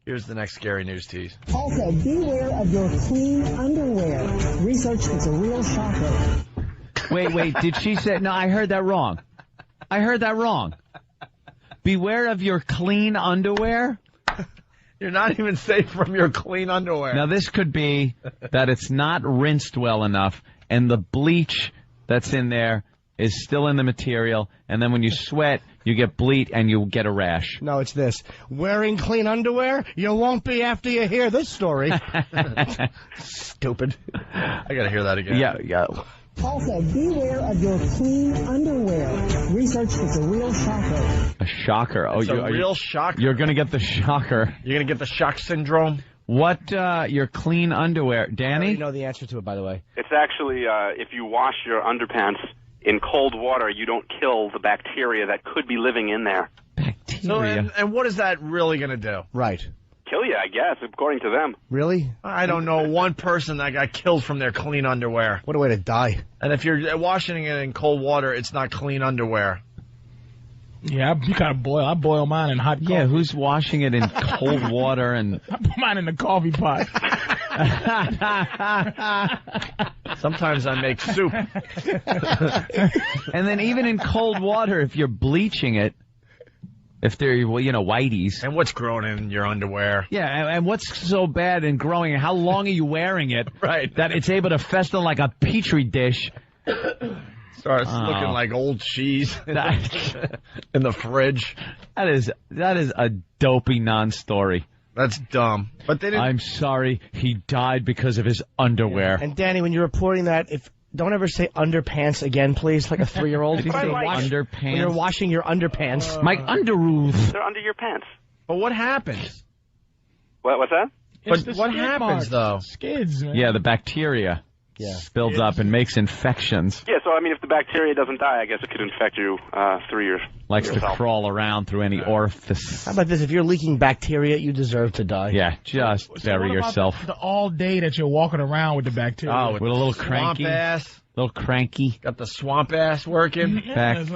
Here's the next scary news tease. Also, beware of your clean underwear. Research that's a real shocker. Wait, did she say... No, I heard that wrong. Beware of your clean underwear? You're not even safe from your clean underwear. Now, this could be that it's not rinsed well enough, and the bleach that's in there is still in the material, and then when you sweat, you get bleach and you get a rash. No, it's this. Wearing clean underwear? You won't be after you hear this story. Stupid. I gotta hear that again. Yeah. Also, beware of your clean underwear. Research that's a real shocker. A shocker. It's a real shocker. You're going to get the shocker. You're going to get the shock syndrome? What, your clean underwear? Danny? You know the answer to it, by the way. It's actually, if you wash your underpants in cold water, you don't kill the bacteria that could be living in there. Bacteria? So, and what is that really going to do? Right. Kill you, I guess, according to them. Really? I don't know one person that got killed from their clean underwear. What a way to die. And if you're washing it in cold water, it's not clean underwear. Yeah, you kind of boil. I boil mine in hot coffee. Yeah, who's washing it in cold water? And I put mine in the coffee pot. Sometimes I make soup. And then even in cold water, if you're bleaching it, if they're, whiteys. And what's growing in your underwear? Yeah, and what's so bad in growing? How long are you wearing it? Right. That it's able to fester like a petri dish. Starts looking like old cheese in the fridge. That is a dopey non-story. That's dumb. But they didn't. I'm sorry, he died because of his underwear. And Danny, when you're reporting that, don't ever say underpants again, please, like a 3-year-old. Did you say underpants? When you're washing your underpants. My underoos. They're under your pants. But what happens? What's that? But what happens, though? Skids, man. Yeah, the bacteria builds up and makes infections. Yeah, so, if the bacteria doesn't die, I guess it could infect you through your... Likes to crawl around through any orifice. How about this? If you're leaking bacteria, you deserve to die. Yeah, just bury yourself. The all day that you're walking around with the bacteria. Oh, with a little cranky. Swamp ass. Little cranky. Got the swamp ass working. Back,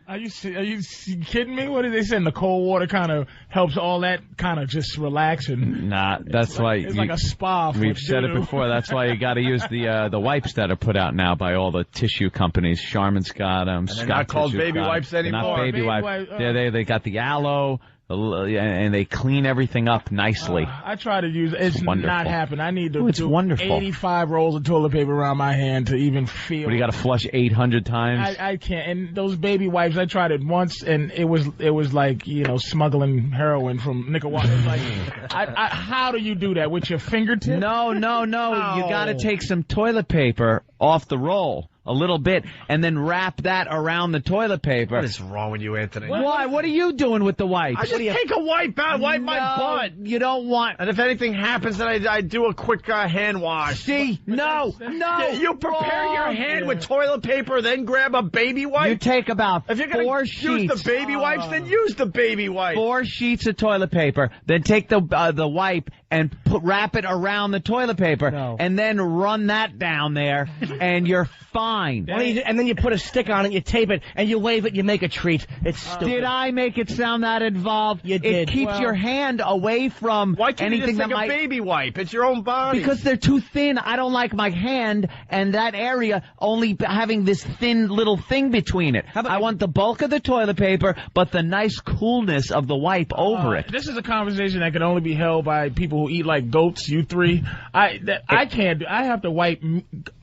are you kidding me? What did they say? The cold water kind of helps all that kind of just relax and. Nah, that's why. It's like a spa. We've said it before. That's why you got to use the wipes that are put out now by all the tissue companies. Charmin's got them. And they're not called baby wipes anymore. They're not baby wipes. They got the aloe. And they clean everything up nicely. I try to use it's wonderful. Not happening. I need to it's do wonderful. 85 rolls of toilet paper around my hand to even feel. What, you got to flush 800 times? I can't. And those baby wipes, I tried it once, and it was like smuggling heroin from Nicaragua. It's like, how do you do that with your fingertips? No. You got to take some toilet paper off the roll. A little bit, and then wrap that around the toilet paper. What is wrong with you, Anthony? Why? What are you doing with the wipes? I just take a wipe out, wipe my butt. You don't want... And if anything happens, then I do a quick hand wash. See? No. You prepare your hand with toilet paper, then grab a baby wipe? You take about if you're gonna 4 use sheets. the baby wipes, then use the baby wipe. 4 sheets of toilet paper, then take the wipe and wrap it around the toilet paper, and then run that down there, and you're fine. And then you put a stick on it, you tape it, and you wave it, you make a treat. It's stupid. Did I make it sound that involved? You did. It keeps your hand away from Why can't anything you just take a baby wipe? It's your own body. Because they're too thin. I don't like my hand and that area only having this thin little thing between it. I want the bulk of the toilet paper, but the nice coolness of the wipe over it. This is a conversation that can only be held by people who eat like goats, you three. I can't do. I have to wipe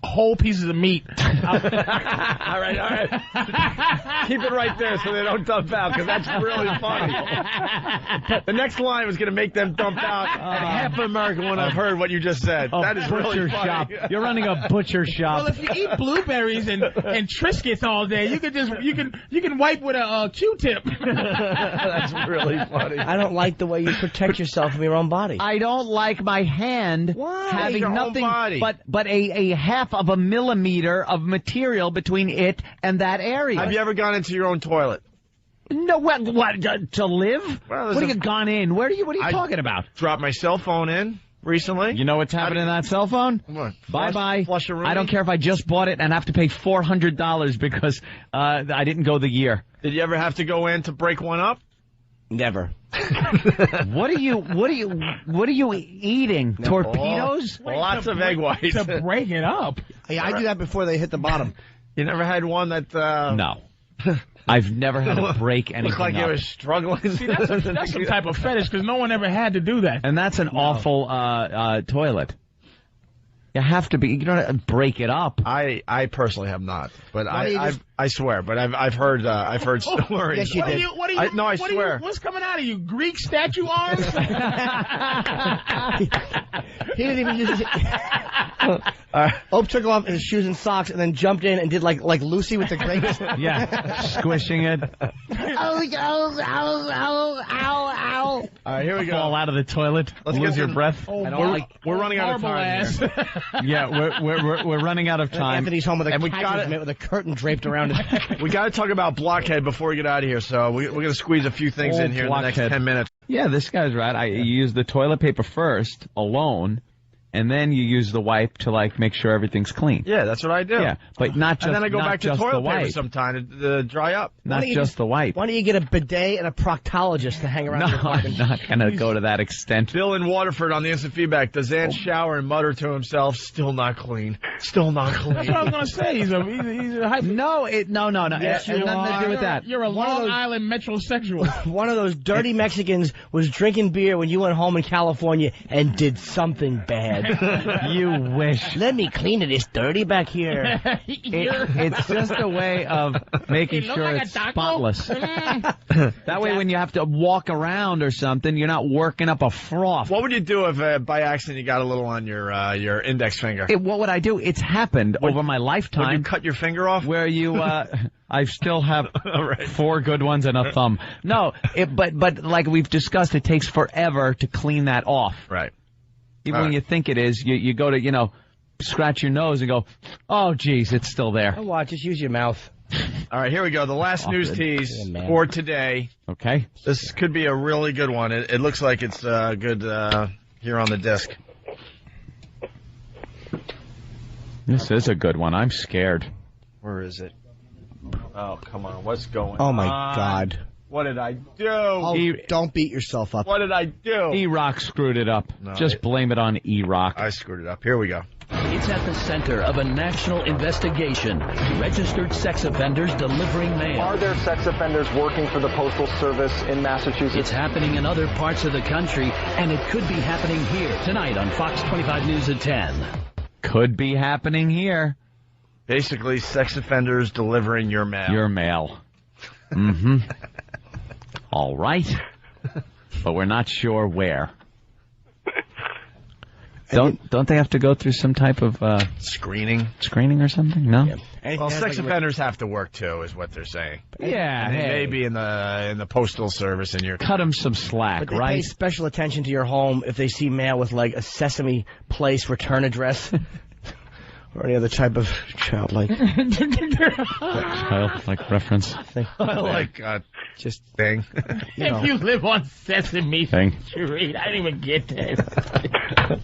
whole pieces of meat. All right. Keep it right there so they don't dump out, because that's really funny. The next line was going to make them dump out, and half of America wouldn't have heard what you just said. That is really funny. Shop. You're running a butcher shop. Well, if you eat blueberries and Triscuits all day, you can wipe with a Q-tip. That's really funny. I don't like the way you protect yourself from your own body. I don't like my hand having your nothing own body. but a half of a millimeter of material between it and that area. Have you ever gone into your own toilet? No, what to live? Well, what have you gone in? What are you talking about? Dropped my cell phone in recently. You know what's happening in that cell phone? What? Bye-bye. Flush a room? I don't care if I just bought it and have to pay $400 because I didn't go the year. Did you ever have to go in to break one up? Never. What are you eating? Torpedoes? Lots of egg whites. To break it up. Hey, I do that before they hit the bottom. You never had one that... No. I've never had to break anything Looked like up. you were struggling. See, that's some type of fetish because no one ever had to do that. And that's an awful toilet. You have to be. You don't have to break it up. I personally have not, but I swear. But I've heard stories. Yes, you did. I swear. What's coming out of you? Greek statue arms? He didn't even use his... Ope took off his shoes and socks and then jumped in and did like Lucy with the grapes. Yeah, squishing it. Ow. All right, here we go. Fall out of the toilet. Let's lose get your some- breath. We're running out of time here. Yeah, we're running out of time. Anthony's home with a And we cat got it. with a curtain draped around it. We got to talk about Blockhead before we get out of here, so we're going to squeeze a few things in here in the next Blockhead. 10 minutes. Yeah, this guy's right. I use the toilet paper first, alone, and then you use the wipe to make sure everything's clean. Yeah, that's what I do. Yeah, but not just. And then I go not back to just toilet the paper wipe. sometime to dry up. Not just the wipe. Why don't you get a bidet and a proctologist to hang around No, your I'm apartment? not gonna go to that extent. Bill in Waterford on the instant feedback. Does Ant shower and mutter to himself, still not clean. Still not clean. That's what I was going to say. He's a hyper... No. Yes, it has nothing to do with that. You're a Long Island metrosexual. One of those dirty Mexicans was drinking beer when you went home in California and did something bad. You wish. Let me clean it. It's dirty back here. It's just a way of making look sure like a it's taco? spotless. That way, when you have to walk around or something, you're not working up a froth. What would you do if by accident you got a little on your index finger? What would I do? It's happened over my Would lifetime. you cut your finger off? Where you, I still have Right. 4 good ones and a thumb. No, but like we've discussed, it takes forever to clean that off. Right. Even All when right. you think it is, you go to, scratch your nose and go, oh, geez, it's still there. Oh, watch. Just use your mouth. All right, here we go. The last news tease for today. Okay. This could be a really good one. It looks like it's good here on the disc. This is a good one. I'm scared. Where is it? Oh, come on. What's going on? Oh, my God. What did I do? Oh, don't beat yourself up. What did I do? E-Rock screwed it up. No, Just blame it on E-Rock. I screwed it up. Here we go. It's at the center of a national investigation. Registered sex offenders delivering mail. Are there sex offenders working for the Postal Service in Massachusetts? It's happening in other parts of the country, and it could be happening here tonight on Fox 25 News at 10. Could be happening here. Basically, sex offenders delivering your mail. Your mail. Mm-hmm. All right. But we're not sure where. Don't they have to go through some type of Screening. screening or something? No. Yeah. Well, sex offenders have to work too, is what they're saying. Yeah. And they Hey, may be in the postal service, and you're cut them some slack, But they pay right? special attention to your home if they see mail with like a Sesame Place return address or any other type of childlike Childlike reference like just thing. If you live on Sesame thing. Street, I didn't even get that.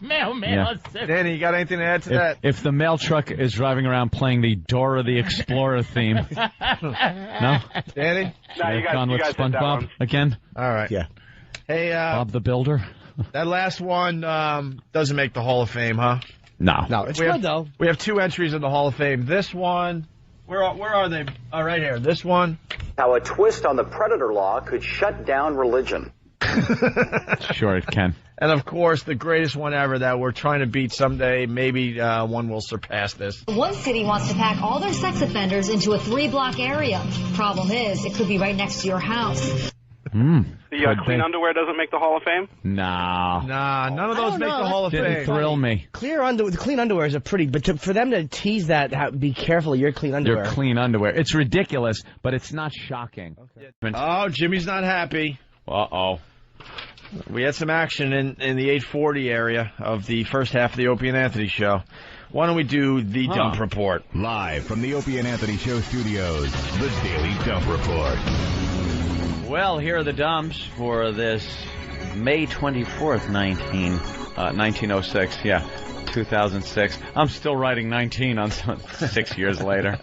Mailman Yeah. on Sesame. Danny, you got anything to add to that? If the mail truck is driving around playing the Dora the Explorer theme, no? Danny? No, you Gone with guys hit that SpongeBob one. again? All right. Yeah. Hey, Bob the Builder? that last one doesn't make the Hall of Fame, huh? No. No, it's We good have- though. We have 2 entries in the Hall of Fame. This one, where are they? Oh, right here. This one. How a twist on the predator law could shut down religion. Sure it can. And, of course, the greatest one ever that we're trying to beat someday. Maybe one will surpass this. One city wants to pack all their sex offenders into a 3-block area. Problem is, it could be right next to your house. The clean be. underwear doesn't make the Hall of Fame? No. Nah, none of those don't make know. the Hall of Didn't Fame. thrill me. The clean underwear is a pretty, but for them to tease that, be careful of your clean underwear. Your clean underwear. It's ridiculous, but it's not shocking. Oh, Jimmy's not happy. Uh-oh. We had some action in the 840 area of the first half of the Opie and Anthony show. Why don't we do the dump report? Live from the Opie and Anthony Show studios, the Daily Dump Report. Well, here are the dumps for this May 24th, 1906. Yeah, 2006. I'm still writing 19 on 6 years later.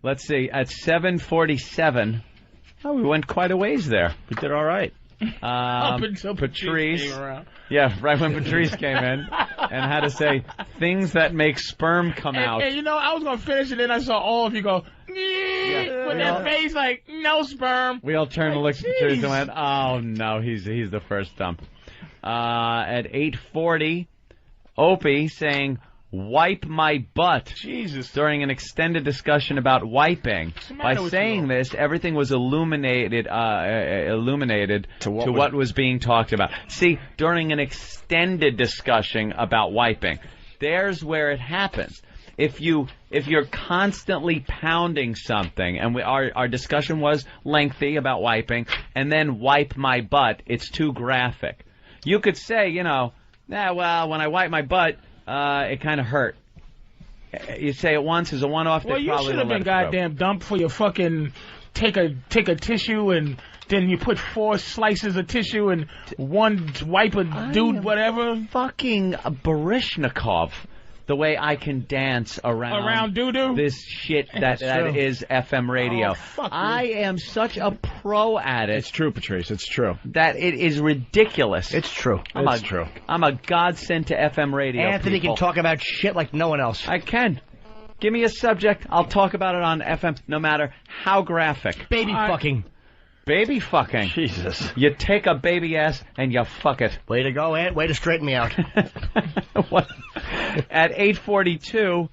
Let's see. At 7:47, Oh, we went quite a ways there. We did all right. Up until Patrice came around. Yeah, right when Patrice came in and had to say things that make sperm come out. And I was going to finish it, and then I saw all of you go, with that face like, no sperm. We all turned and looked at Patrice and went, oh, no, he's the first dump. At 8:40, Opie saying, wipe my butt. Jesus. During an extended discussion about wiping. By saying this, everything was illuminated to what was being talked about. See, during an extended discussion about wiping, there's where it happens. If you're constantly pounding something, and our discussion was lengthy about wiping, and then wipe my butt, it's too graphic. You could say, when I wipe my butt, it kind of hurt. You say it once as a one-off. Well, you should have been goddamn dumped for your fucking take a tissue and then you put 4 slices of tissue and one wipe a dude whatever. Fucking Baryshnikov. The way I can dance around doo-doo? This shit that is FM radio. Oh, fuck I am such a pro at it. It's true, Patrice. It's true. That it is ridiculous. It's true. It's true. I'm a godsend to FM radio. Anthony can talk about shit like no one else. I can. Give me a subject. I'll talk about it on FM, no matter how graphic. Baby fucking. Baby fucking. Jesus. You take a baby ass and you fuck it. Way to go, Ant. Way to straighten me out. What? At 8:42,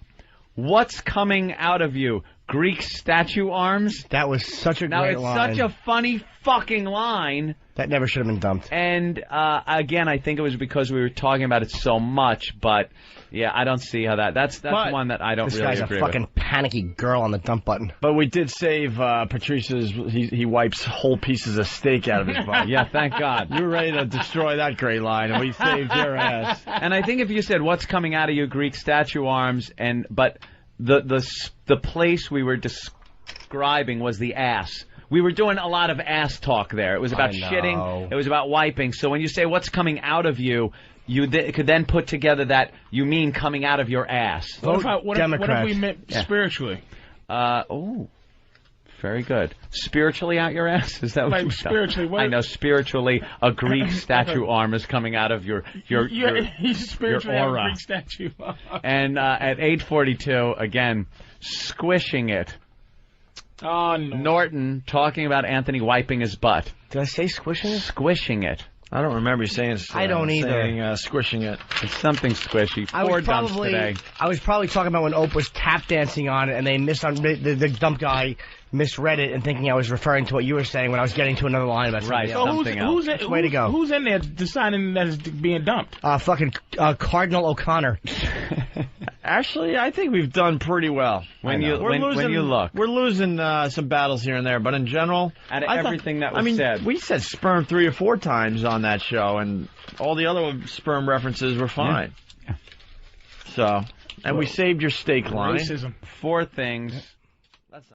what's coming out of you? Greek statue arms? That was such a great line. Now, it's such a funny fucking line. That never should have been dumped. And, again, I think it was because we were talking about it so much, but, yeah, I don't see how that's one that I don't really agree with. This guy's a fucking panicky girl on the dump button. But we did save Patrice's, he wipes whole pieces of steak out of his butt. Yeah, thank God. You were ready to destroy that great line, and we saved your ass. And I think if you said, what's coming out of you, Greek statue arms, but the place we were describing was the ass. We were doing a lot of ass talk there. It was about shitting. It was about wiping. So when you say what's coming out of you, you could then put together that you mean coming out of your ass. What if we meant spiritually? Very good. Spiritually out your ass? Is that what you spiritually? I know spiritually a Greek statue arm is coming out of your spiritually your aura. A Greek statue. And at 8:42, again, squishing it. Oh, no. Norton talking about Anthony wiping his butt. Did I say squishing it? Squishing it. I don't remember you saying. I don't either. Saying, squishing it. It's something squishy. 4 dumps today. I was probably talking about when Ope was tap dancing on it, and they the dump guy misread it and thinking I was referring to what you were saying when I was getting to another line about something else. So way to go. Who's in there deciding that it's being dumped? Fucking Cardinal O'Connor. Actually, I think we've done pretty well. When you look. We're losing some battles here and there, but in general... Out of everything that was said. We said sperm 3 or 4 times on that show, and all the other sperm references were fine. Yeah. So, and we saved your steak line. Racism. 4 things